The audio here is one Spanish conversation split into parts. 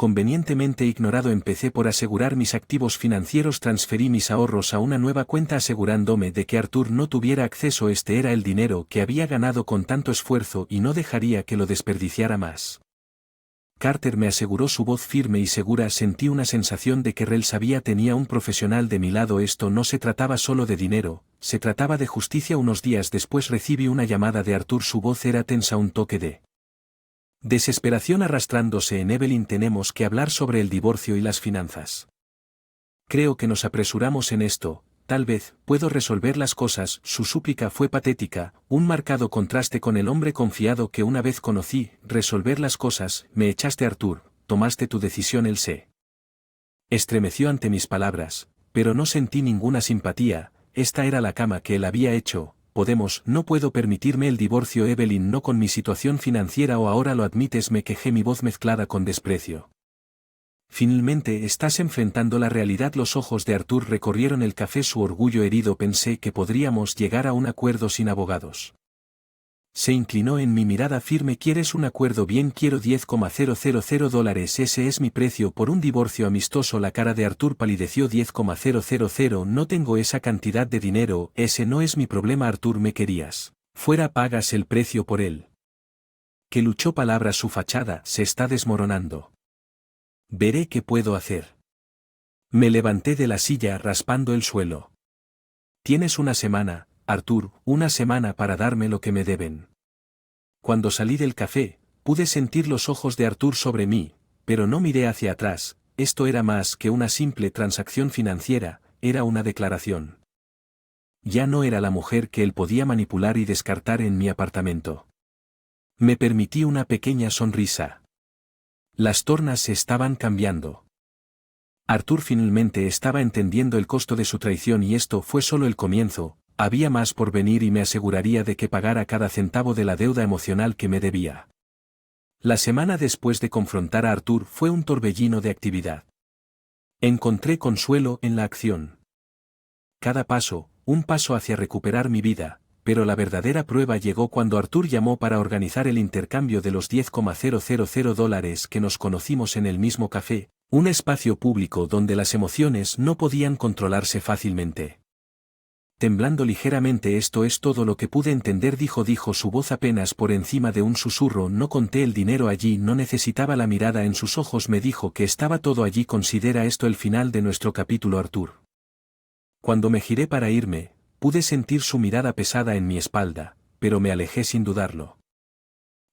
convenientemente ignorado. Empecé por asegurar mis activos financieros, transferí mis ahorros a una nueva cuenta asegurándome de que Arthur no tuviera acceso. Este era el dinero que había ganado con tanto esfuerzo y no dejaría que lo desperdiciara más. Carter me aseguró, su voz firme y segura. Sentí una sensación de que Rel sabía, tenía un profesional de mi lado. Esto no se trataba solo de dinero, se trataba de justicia. Unos días después recibí una llamada de Arthur, su voz era tensa, un toque de desesperación arrastrándose en Evelyn. Tenemos que hablar sobre el divorcio y las finanzas. Creo que nos apresuramos en esto, tal vez puedo resolver las cosas. Su súplica fue patética, un marcado contraste con el hombre confiado que una vez conocí. Resolver las cosas, me echaste Arthur, tomaste tu decisión. Él se estremeció ante mis palabras, pero no sentí ninguna simpatía. Esta era la cama que él había hecho. No puedo permitirme el divorcio, Evelyn, no con mi situación financiera. ¿O ahora lo admites?, me quejé, mi voz mezclada con desprecio. Finalmente estás enfrentando la realidad. Los ojos de Arthur recorrieron el café, su orgullo herido. Pensé que podríamos llegar a un acuerdo sin abogados. Se inclinó en mi mirada firme. ¿Quieres un acuerdo? Bien, quiero $10,000. Ese es mi precio por un divorcio amistoso. La cara de Arthur palideció. $10,000, no tengo esa cantidad de dinero. Ese no es mi problema, Arthur, me querías fuera, pagas el precio por él. Que luchó. Palabras, su fachada se está desmoronando. Veré qué puedo hacer. Me levanté de la silla raspando el suelo. Tienes una semana, Arthur, una semana para darme lo que me deben. Cuando salí del café, pude sentir los ojos de Arthur sobre mí, pero no miré hacia atrás. Esto era más que una simple transacción financiera, era una declaración. Ya no era la mujer que él podía manipular y descartar en mi apartamento. Me permití una pequeña sonrisa. Las tornas se estaban cambiando. Arthur finalmente estaba entendiendo el costo de su traición, y esto fue solo el comienzo. Había más por venir y me aseguraría de que pagara cada centavo de la deuda emocional que me debía. La semana después de confrontar a Arthur fue un torbellino de actividad. Encontré consuelo en la acción. Cada paso, un paso hacia recuperar mi vida, pero la verdadera prueba llegó cuando Arthur llamó para organizar el intercambio de los $10,000 que nos conocimos en el mismo café, un espacio público donde las emociones no podían controlarse fácilmente. Temblando ligeramente, esto es todo lo que pude entender, dijo su voz apenas por encima de un susurro. No conté el dinero allí, no necesitaba la mirada en sus ojos, me dijo que estaba todo allí. ¿Considera esto el final de nuestro capítulo, Arthur? Cuando me giré para irme, pude sentir su mirada pesada en mi espalda, pero me alejé sin dudarlo.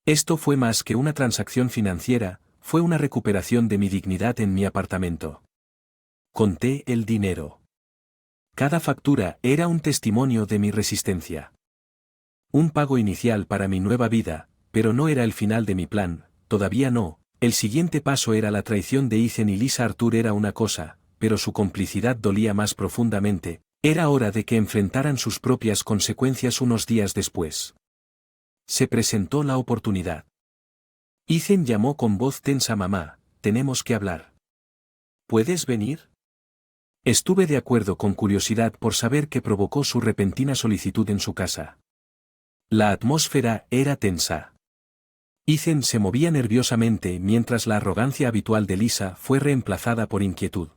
Esto fue más que una transacción financiera, fue una recuperación de mi dignidad en mi apartamento. Conté el dinero. Cada factura era un testimonio de mi resistencia. Un pago inicial para mi nueva vida, pero no era el final de mi plan, todavía no. El siguiente paso era la traición de Ethan y Lisa. Arthur era una cosa, pero su complicidad dolía más profundamente. Era hora de que enfrentaran sus propias consecuencias. Unos días después, se presentó la oportunidad. Ethan llamó con voz tensa: mamá, tenemos que hablar. ¿Puedes venir? Estuve de acuerdo, con curiosidad por saber qué provocó su repentina solicitud en su casa. La atmósfera era tensa. Ethan se movía nerviosamente mientras la arrogancia habitual de Lisa fue reemplazada por inquietud.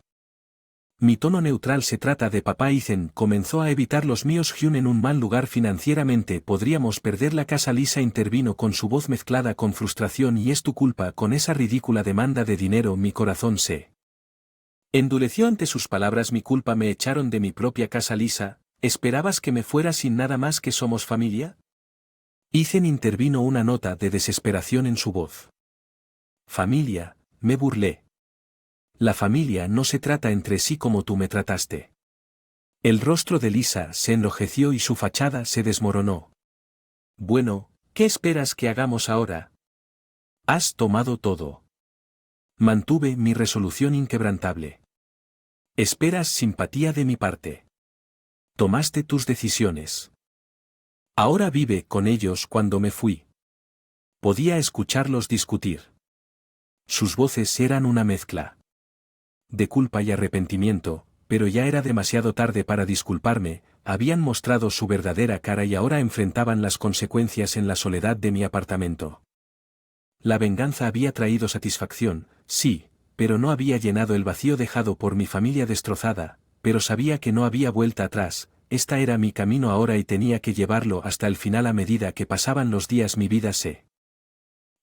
Mi tono neutral: se trata de papá. Ethan comenzó a evitar los míos. Hyun en un mal lugar financieramente, podríamos perder la casa. Lisa intervino con su voz mezclada con frustración: y es tu culpa con esa ridícula demanda de dinero. Mi corazón se endureció ante sus palabras. Mi culpa, me echaron de mi propia casa. Lisa, ¿esperabas que me fuera sin nada más que somos familia? Ethan intervino, una nota de desesperación en su voz. Familia, me burlé. La familia no se trata entre sí como tú me trataste. El rostro de Lisa se enrojeció y su fachada se desmoronó. Bueno, ¿qué esperas que hagamos ahora? Has tomado todo. Mantuve mi resolución inquebrantable. ¿Esperas simpatía de mi parte? Tomaste tus decisiones. Ahora vive con ellos. Cuando me fui, podía escucharlos discutir. Sus voces eran una mezcla de culpa y arrepentimiento, pero ya era demasiado tarde para disculparme. Habían mostrado su verdadera cara y ahora enfrentaban las consecuencias en la soledad de mi apartamento. La venganza había traído satisfacción, sí, pero no había llenado el vacío dejado por mi familia destrozada, pero sabía que no había vuelta atrás. Esta era mi camino ahora y tenía que llevarlo hasta el final. A medida que pasaban los días mi vida se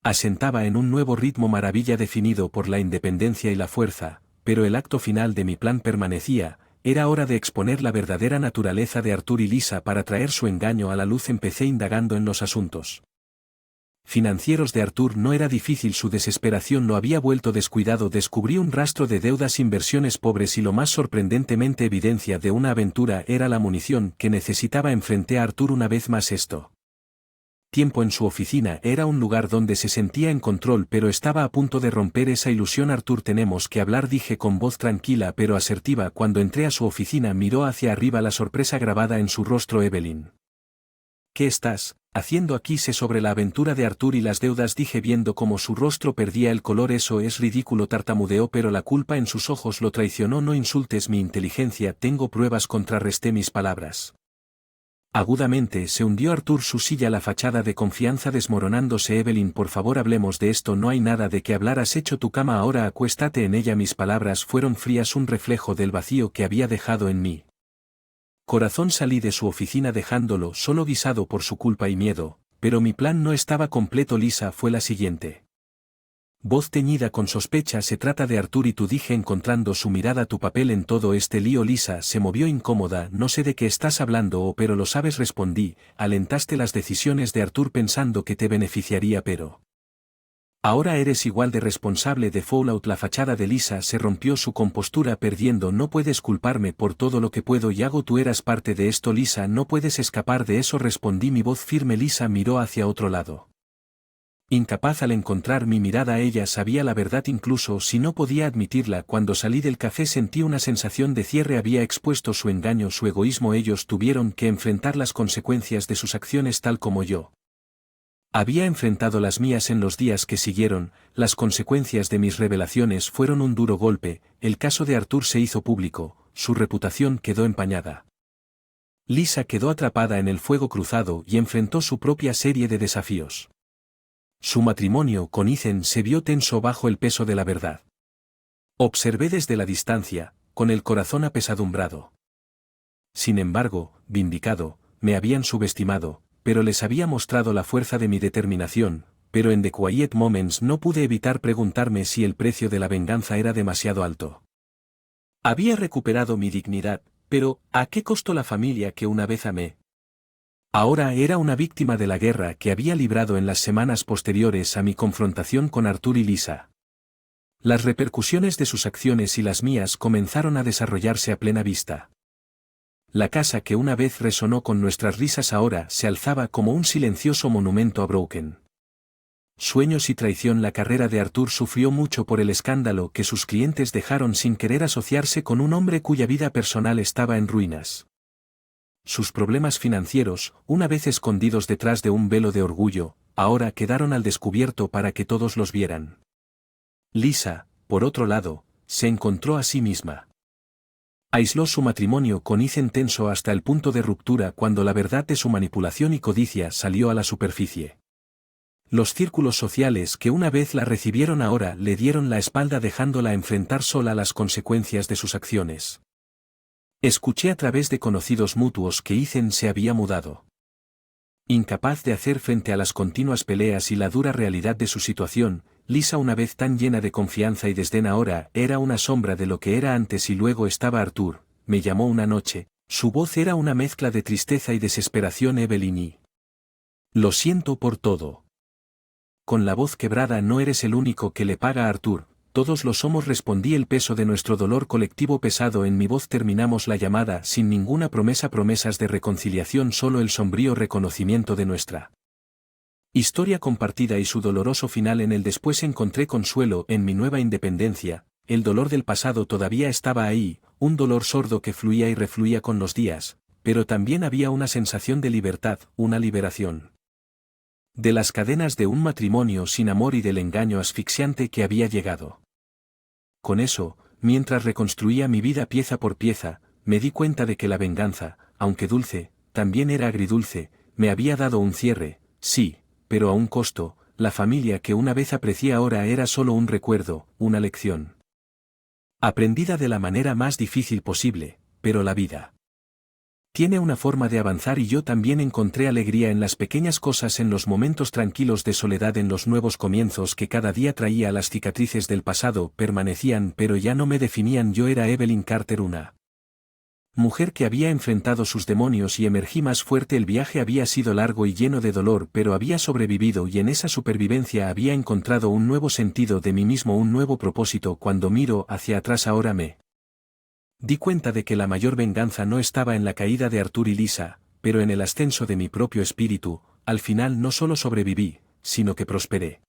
asentaba en un nuevo ritmo maravilla definido por la independencia y la fuerza, pero el acto final de mi plan permanecía. Era hora de exponer la verdadera naturaleza de Arthur y Lisa para traer su engaño a la luz. Empecé indagando en los asuntos financieros de Arthur. No era difícil, su desesperación lo había vuelto descuidado. Descubrí un rastro de deudas, inversiones pobres y lo más sorprendentemente evidencia de una aventura era la munición que necesitaba. Enfrenté a Arthur una vez más. Tiempo en su oficina era un lugar donde se sentía en control, pero estaba a punto de romper esa ilusión. Arthur, tenemos que hablar, dije con voz tranquila pero asertiva. Cuando entré a su oficina miró hacia arriba, la sorpresa grabada en su rostro. Evelyn, ¿qué estás haciendo aquí? Sé sobre la aventura de Arthur y las deudas, dije viendo cómo su rostro perdía el color. Eso es ridículo, tartamudeó, pero la culpa en sus ojos lo traicionó. No insultes mi inteligencia, tengo pruebas, contrarresté mis palabras. Agudamente se hundió Arthur su silla, la fachada de confianza desmoronándose. Evelyn, por favor hablemos de esto. No hay nada de qué hablar, has hecho tu cama, ahora acuéstate en ella. Mis palabras fueron frías, un reflejo del vacío que había dejado en mí corazón. Salí de su oficina dejándolo solo, guisado por su culpa y miedo, pero mi plan no estaba completo. Lisa, fue la siguiente voz teñida con sospecha. Se trata de Arthur y tú, dije encontrando su mirada. Tu papel en todo este lío. Lisa se movió incómoda. No sé de qué estás hablando, pero lo sabes, respondí. Alentaste las decisiones de Arthur pensando que te beneficiaría, pero ahora eres igual de responsable de Fallout. La fachada de Lisa se rompió, su compostura perdiendo. No puedes culparme por todo lo que puedo y hago, tú eras parte de esto. Lisa, no puedes escapar de eso, respondí, mi voz firme. Lisa miró hacia otro lado, incapaz al encontrar mi mirada. Ella sabía la verdad incluso si no podía admitirla. Cuando salí del café sentí una sensación de cierre. Había expuesto su engaño, su egoísmo. Ellos tuvieron que enfrentar las consecuencias de sus acciones tal como yo había enfrentado las mías en los días que siguieron. Las consecuencias de mis revelaciones fueron un duro golpe. El caso de Arthur se hizo público, su reputación quedó empañada. Lisa quedó atrapada en el fuego cruzado y enfrentó su propia serie de desafíos. Su matrimonio con Ethan se vio tenso bajo el peso de la verdad. Observé desde la distancia, con el corazón apesadumbrado. Sin embargo, vindicado, me habían subestimado, pero les había mostrado la fuerza de mi determinación. Pero en The Quiet Moments no pude evitar preguntarme si el precio de la venganza era demasiado alto. Había recuperado mi dignidad, pero ¿a qué costo la familia que una vez amé? Ahora era una víctima de la guerra que había librado en las semanas posteriores a mi confrontación con Arthur y Lisa. Las repercusiones de sus acciones y las mías comenzaron a desarrollarse a plena vista. La casa que una vez resonó con nuestras risas ahora se alzaba como un silencioso monumento a Broken sueños y traición. La carrera de Arthur sufrió mucho por el escándalo que sus clientes dejaron sin querer asociarse con un hombre cuya vida personal estaba en ruinas. Sus problemas financieros, una vez escondidos detrás de un velo de orgullo, ahora quedaron al descubierto para que todos los vieran. Lisa, por otro lado, se encontró a sí misma. Aisló su matrimonio con Ethan tenso hasta el punto de ruptura cuando la verdad de su manipulación y codicia salió a la superficie. Los círculos sociales que una vez la recibieron ahora le dieron la espalda dejándola enfrentar sola las consecuencias de sus acciones. Escuché a través de conocidos mutuos que Ethan se había mudado. Incapaz de hacer frente a las continuas peleas y la dura realidad de su situación, Lisa, una vez tan llena de confianza y desdén, ahora era una sombra de lo que era antes. Y luego estaba Arthur, me llamó una noche, su voz era una mezcla de tristeza y desesperación. Evelyn, y lo siento por todo. Con la voz quebrada, no eres el único que le paga a Arthur, todos lo somos, respondí, el peso de nuestro dolor colectivo pesado en mi voz. Terminamos la llamada sin ninguna promesa, promesas de reconciliación, solo el sombrío reconocimiento de nuestra historia compartida y su doloroso final. En el después encontré consuelo en mi nueva independencia. El dolor del pasado todavía estaba ahí, un dolor sordo que fluía y refluía con los días, pero también había una sensación de libertad, una liberación de las cadenas de un matrimonio sin amor y del engaño asfixiante que había llegado. Con eso, mientras reconstruía mi vida pieza por pieza, me di cuenta de que la venganza, aunque dulce, también era agridulce. Me había dado un cierre, sí, pero a un costo. La familia que una vez aprecié ahora era solo un recuerdo, una lección. Aprendida de la manera más difícil posible, pero la vida tiene una forma de avanzar y yo también encontré alegría en las pequeñas cosas, en los momentos tranquilos de soledad, en los nuevos comienzos que cada día traía. Las cicatrices del pasado permanecían pero ya no me definían. Yo era Evelyn Carter, una mujer que había enfrentado sus demonios y emergí más fuerte. El viaje había sido largo y lleno de dolor, pero había sobrevivido y en esa supervivencia había encontrado un nuevo sentido de mí mismo, un nuevo propósito. Cuando miro hacia atrás ahora me di cuenta de que la mayor venganza no estaba en la caída de Arthur y Lisa, pero en el ascenso de mi propio espíritu. Al final no solo sobreviví, sino que prosperé.